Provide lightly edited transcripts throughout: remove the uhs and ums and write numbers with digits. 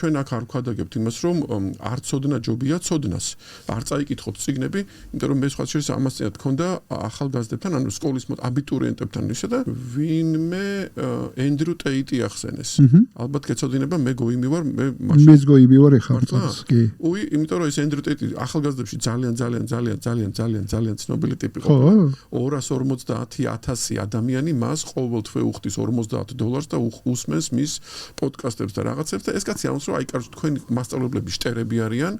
ჩვენ აქ არ ვქადაგებთ იმას, რომ არ ცოდნა ჯობია ცოდნას. არ წაიკითხოთ წიგნები, იმიტომ რომ მე სხვა შეიძლება ამას წინათ ქონდა ახალგაზრდებთან, ანუ სკოლის აბიტურიენტებთან ისე და ვინმე ენდრუ ტეიტი ახსენეს. ალბათ გეცოდინება, მე გოიმი ვარ, მეც გოიმი ვარ ეხლა კი. უი, იმიტომ რომ ეს ენდრუ ტეიტი ახალგაზრდებში ძალიან ცნობილი ტიპი ყოფილა. 250,000 ადამიანი მას ყოველთვე უხდის $50 და უსმენს მის პოდკასტებს და რაღაცებს და ეს კაცი ამბობს რომ აი კარგი თქვენი მასწავლებლები შტერები არიან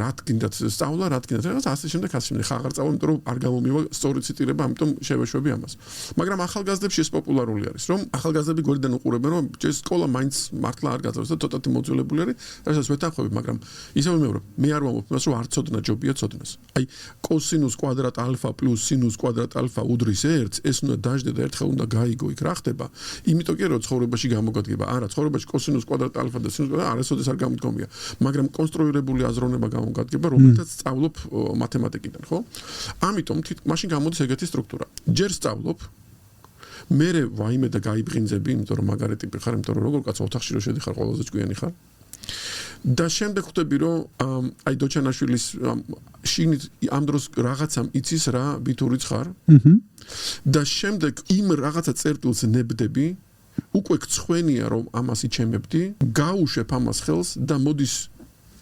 რა გინდათ სწავლა რა გინდათ რაღაც ასე შემდეგ ხაღარ წავალ იმიტომ რომ არ გამომივა სწორი ციტირება ამიტომ შევეშვები ამას მაგრამ ახალგაზრდებში ეს პოპულარული არის რომ ახალგაზრდები გვერდიდან უყურებენ რომ ეს სკოლა მაინც მართლა არ გაძლევს და ცოტათი მოძველებული არის რასაც ვეთანხმები მაგრამ ისევ ვიმეორებ მე არ ვამბობ იმას რომ არ ცოდნა ჯობია ცოდნას აი კოსინუს კვადრატ ალფა პლუს სინუს კვადრატ ალფა უდრის 1 ეს უნდა დაждდა და ერთხელ უნდა გაიგო იქ რა ხდება იმიტომ კი რომ ცხოვრებაში გამოგადგება არა ცხოვრებაში კოსინუს კვადრატ ალფა და სინუს კვადრატ არასოდეს არ გამდგომია მაგრამ კონსტრუირებული აზროვნება გამოგადგება რომელთაც სწავლობ მათემატიკიდან ხო ამიტომ მაშინ გამოდის ეგეთი სტრუქტურა ჯერ სწავლობ მერე ვაიმე და გაიბღინძები იმიტომ რომ მაგარი ტიპი ხარ იმიტომ რომ როგორ კაც ოთახში რო შედიხარ ყველაზე ჭკვიანი ხარ და შემდეგ ხვდები რომ აი დოჩანაშვილის შინით ამ დროს რაღაცამ იცის რა ბითურიც ხარ და შემდეგ იმ რაღაცა წერტილს ნებდები უკვე გცხვენია რომ ამას იჩემებდი გაუშვებ ამას ხელს და მოდის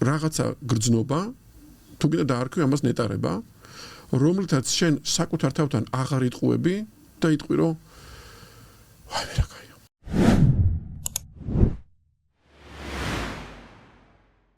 რაღაცა გრძნობა თუ გინდა დაარქვი ამას ნეტარება რომლითაც შენ საკუთარ თავთან აღარ იტყუები და იტყვი რომ ვაი რა კაი